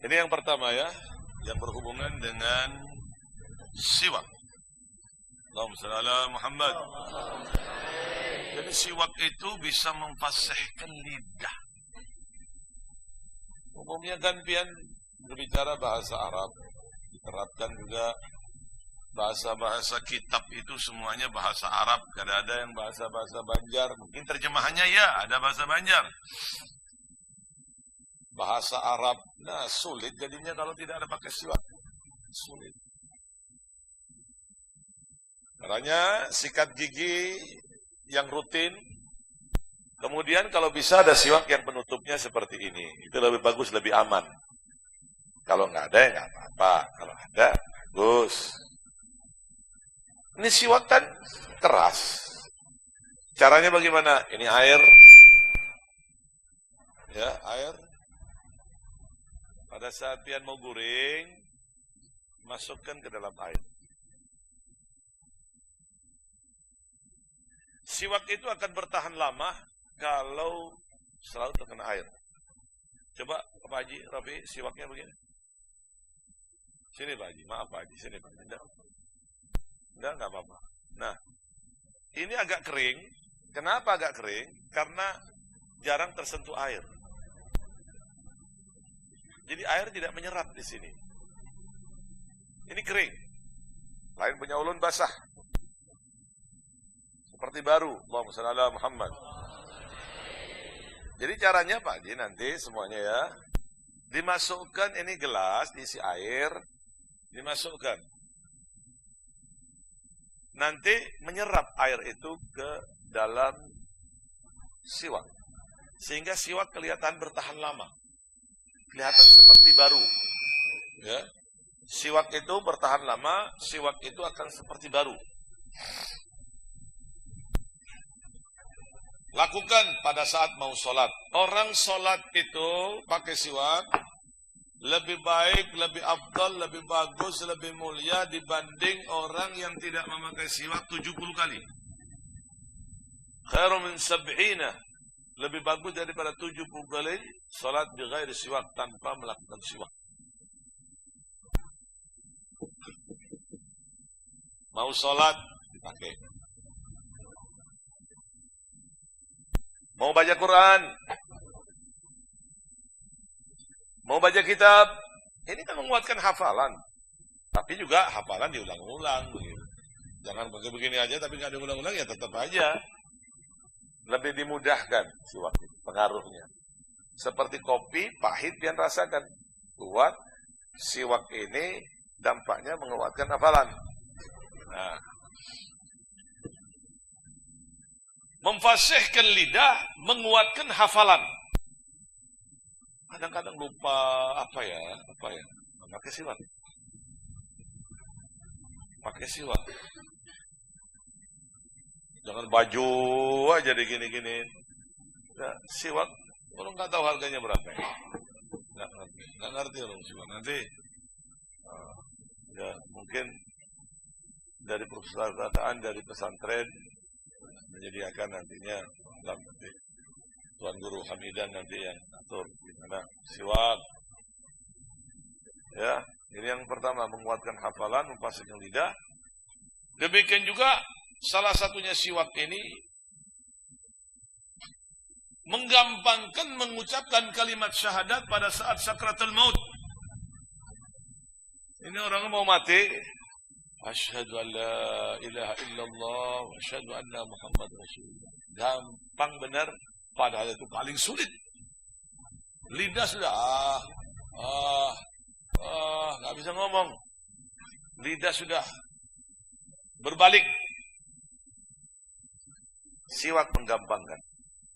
Ini yang pertama ya, yang berhubungan dengan siwak. Allahumma shalli ala Muhammad. Jadi siwak itu bisa memfasihkan lidah. Umumnya kan pian berbicara bahasa Arab, diterapkan juga bahasa-bahasa kitab itu semuanya bahasa Arab. Tidak ada yang bahasa-bahasa Banjar. Mungkin terjemahannya ya, ada bahasa Banjar. Bahasa Arab, nah sulit jadinya kalau tidak ada pakai siwak. Sulit. Caranya sikat gigi yang rutin. Kemudian kalau bisa ada siwak yang penutupnya seperti ini. Itu lebih bagus, lebih aman. Kalau nggak ada ya nggak apa-apa. Kalau ada, bagus. Ini siwak kan keras. Caranya bagaimana? Ini air. Ya, air. Pada saat pian mau guring, masukkan ke dalam air. Siwak itu akan bertahan lama kalau selalu terkena air. Coba Pak Haji, Rafi, siwaknya begini. Sini Pak Haji, maaf Pak Haji, sini Pak Haji. Enggak apa-apa. Nah, ini agak kering. Kenapa agak kering? Karena jarang tersentuh air. Jadi air tidak menyerap di sini. Ini kering. Lain punya ulun basah. Seperti baru. Allahumma shalli ala Muhammad. Jadi caranya Pak Haji nanti semuanya ya. Dimasukkan ini gelas, diisi air. Dimasukkan. Nanti menyerap air itu ke dalam siwak. Sehingga siwak kelihatan bertahan lama. Kelihatan seperti baru. Ya. Siwak itu bertahan lama, siwak itu akan seperti baru. Lakukan pada saat mau sholat. Orang sholat itu pakai siwak lebih baik, lebih afdal, lebih bagus, lebih mulia dibanding orang yang tidak memakai siwak 70 kali. Khairu min sab'ina. Lebih bagus daripada 70 kali salat bi ghairi siwak, tanpa melakukan siwak. Mau salat dipakai. Mau baca Quran, mau baca kitab, ini kan menguatkan hafalan. Tapi juga hafalan diulang-ulang. Jangan pakai begini aja tapi nggak diulang-ulang, ya tetap aja. Lebih dimudahkan siwak pengaruhnya. Seperti kopi pahit pian rasakan. Kuat siwak ini dampaknya menguatkan hafalan. Nah, memfasihkan lidah, menguatkan hafalan. Kadang-kadang lupa apa ya? Pakai siwak. Pakai siwak. Jangan baju aja di gini-gini. Nah, siwak Orang nggak tahu harganya berapa. Nggak ngerti orang siwak. Nanti ya mungkin dari perpustakaan, dari pesantren menyediakan nantinya nanti Tuan Guru Hamidan nanti yang atur gimana siwak. Ya, ini yang pertama menguatkan hafalan, memfasihkan lidah. Demikian juga salah satunya siwak ini menggampangkan mengucapkan kalimat syahadat pada saat sakratul maut. Ini orang mau mati, asyhadu an la ilaha illallah wa asyhadu anna Muhammad Rasulullah. Gampang benar, padahal itu paling sulit. Lidah sudah nggak bisa ngomong. Lidah sudah berbalik. Siwak menggampangkan.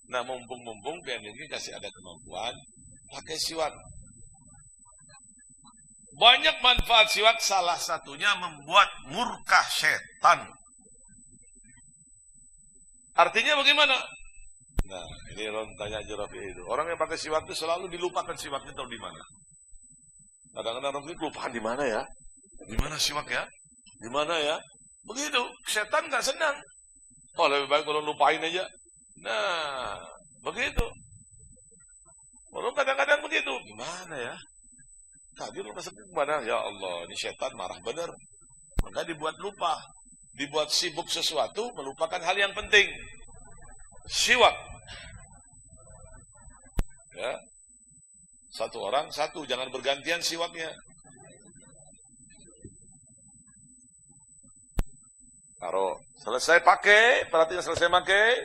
Nah, mumpung PNG kasih ada kemampuan, pakai siwak. Banyak manfaat siwak, salah satunya membuat murka setan. Artinya bagaimana? Nah, ini orang tanya Rafi itu. Orang yang pakai siwak itu selalu dilupakan siwaknya tahu di mana. Kadang-kadang orang itu lupakan di mana ya? Di mana siwak ya? Di mana ya? Begitu, setan nggak senang. Oh, lebih baik kalau lupain aja. Nah, begitu. Walau kadang-kadang begitu. Gimana ya? Tadi lu kesini kemana? Ya Allah, ini setan marah benar. Maka dibuat lupa. Dibuat sibuk sesuatu, melupakan hal yang penting. Siwak. Ya. Satu orang, satu. Jangan bergantian siwaknya. Taruh. Selesai pakai, perhatikan selesai pakai.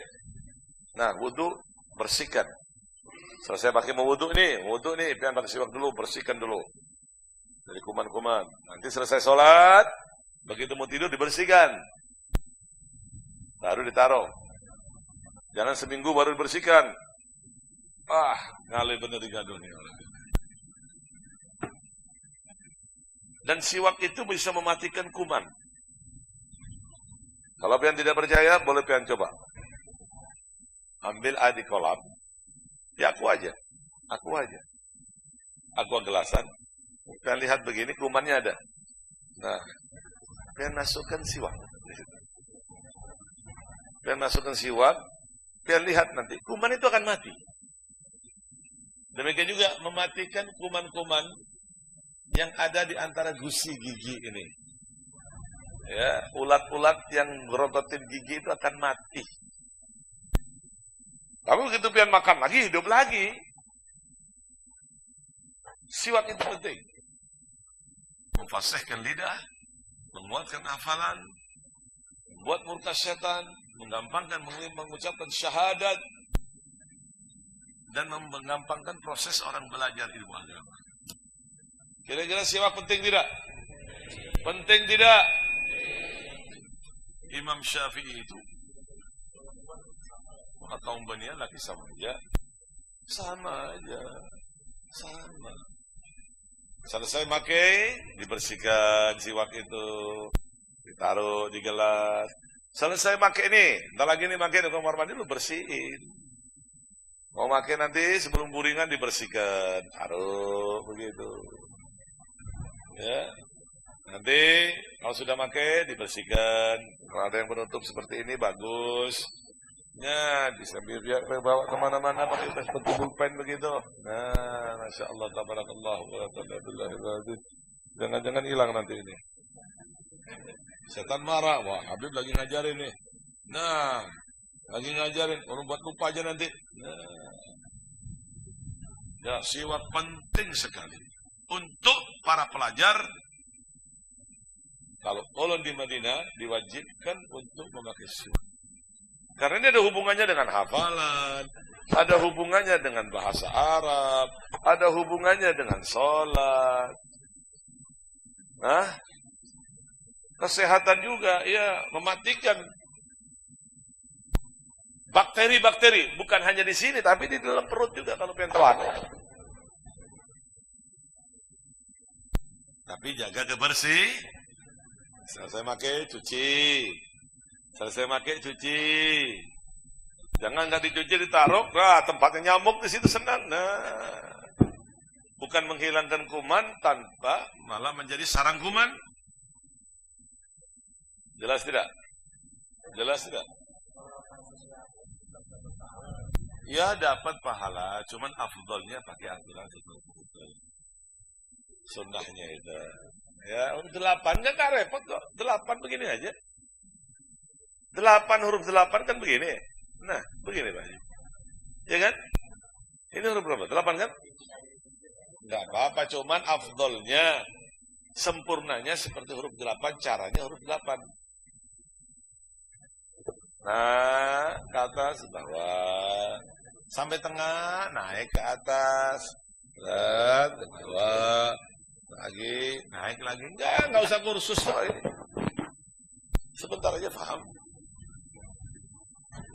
Nah, wudu bersihkan. Selesai pakai mau wudu nih, pian pakai siwak dulu, bersihkan dulu dari kuman-kuman. Nanti selesai sholat, begitu mau tidur dibersihkan, baru ditaruh. Jangan seminggu baru dibersihkan. Ngalih bener digaduh nih orang. Dan siwak itu bisa mematikan kuman. Kalau pian tidak percaya, boleh pian coba. Ambil air di kolam, ya aqua gelasan, kalian lihat begini, kumannya ada. Nah, kalian masukkan siwak, kalian lihat nanti, kuman itu akan mati. Demikian juga mematikan kuman-kuman yang ada di antara gusi gigi ini. Ya, ulat-ulat yang berototin gigi itu akan mati. Tapi begitu pian makan lagi, hidup lagi. Siwak itu penting. Memfasihkan lidah, menguatkan hafalan, membuat murka setan, menggampangkan mengucapkan syahadat, dan menggampangkan proses orang belajar ilmu agama. Kira-kira siwak penting tidak? Penting tidak? Imam Syafi'i itu kaum Bani laki sama aja. Selesai pakai, dibersihkan siwak itu, ditaruh di gelas. Selesai pakai ini, entar lagi nih pakai di kamar mandi lu bersihin. Mau pakai nanti sebelum buringan dibersihkan, taruh begitu. Ya. Nanti kalau sudah pakai dibersihkan. Kalau ada yang penutup seperti ini bagus. Ya, bisa biar bawa kemana-mana pakai seperti pulpen begitu. Nah, masya Allah, tabarakallah, jangan-jangan hilang nanti ini. Setan marah, wah Habib lagi ngajarin nih. Nah, lagi ngajarin, orang buat lupa aja nanti. Nah, ya siwak penting sekali untuk para pelajar. Kalau di Madinah diwajibkan untuk memakai siwak. Karena ini ada hubungannya dengan hafalan, ada hubungannya dengan bahasa Arab, ada hubungannya dengan sholat. Nah, kesehatan juga, ya mematikan bakteri-bakteri, bukan hanya di sini, tapi di dalam perut juga kalau pengen telan. Tapi jaga kebersih. Selesai pakai cuci. Jangan nggak dicuci ditaruh, nah tempatnya nyamuk di situ senang. Nah, bukan menghilangkan kuman tanpa malah menjadi sarang kuman. Jelas tidak? Jelas tidak? Ya dapat pahala, cuman afdolnya pakai aturan seperti itu. Sunnahnya itu. Ya, 8 nggak repot kok. 8 begini aja. 8 huruf 8 kan begini. Nah, begini Pak. Ya kan? Ini huruf berapa? 8 kan? Nggak apa-apa, cuman afdolnya, sempurnanya seperti huruf 8, caranya huruf 8. Nah, ke atas, bawah. Sampai tengah, naik ke atas. Ke bawah. Lagi, naik lagi. Enggak usah kursus soal ini. Sebentar aja paham.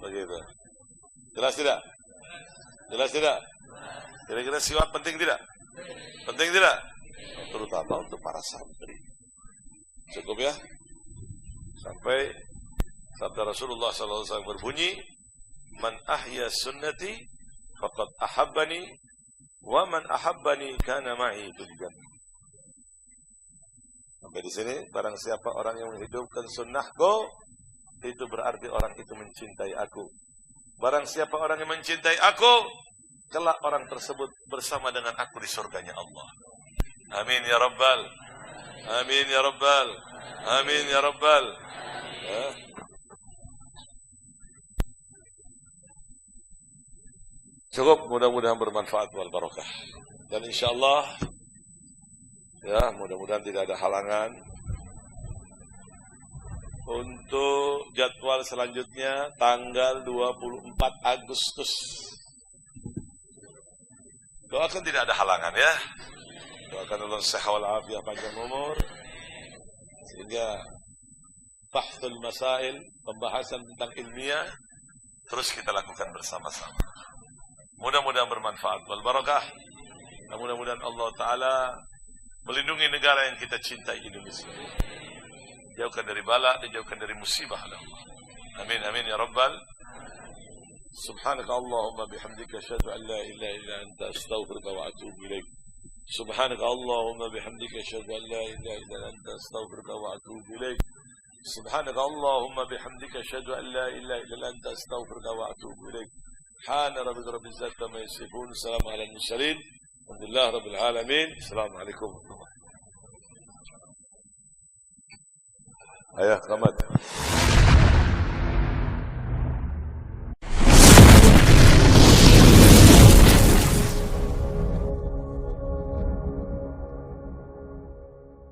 Begitu. Jelas tidak? Jelas tidak? Kira-kira siwak penting tidak? Penting tidak? Terutama untuk para santri. Cukup ya? Sampai sabda Rasulullah SAW berbunyi, "Man ahya sunnati faqad ahabbani, wa man ahabbani kana ma'i fil jannah." Sampai di sini, barang siapa orang yang menghidupkan sunnahku, itu berarti orang itu mencintai aku. Barang siapa orang yang mencintai aku, kelak orang tersebut bersama dengan aku di surganya Allah. Amin ya Rabbal. Amin ya Rabbal. Amin ya Rabbal. Ya. Cukup, mudah-mudahan bermanfaat wal barakah. Dan insyaallah ya, mudah-mudahan tidak ada halangan untuk jadwal selanjutnya tanggal 24 Agustus. Doakan tidak ada halangan ya. Doakan Allah sehat wal afiat, panjang umur, sehingga bahthul masail, pembahasan tentang ilmiah terus kita lakukan bersama-sama. Mudah-mudahan bermanfaat wal barakah. Mudah-mudahan Allah Ta'ala melindungi negara yang kita cintai, Indonesia. Jauhkan dari bala, dijauhkan dari musibah. Amin, amin ya Rabbal. Subhanaka Allahumma bihamdika asyhadu an la ilaha illa anta astaghfiruka wa atubu ilaik. Subhanaka Allahumma bihamdika asyhadu an la ilaha illa anta astaghfiruka wa atubu ilaik. Subhanaka Allahumma bihamdika asyhadu an la ilaha illa anta astaghfiruka wa atubu ilaik. Subhana rabbika rabbil izzati amma yasifun. Assalamu alal mursalin. Alhamdulillah rabbil alamin. Assalamualaikum warahmatullahi wabarakatuh. Ayah, selamat.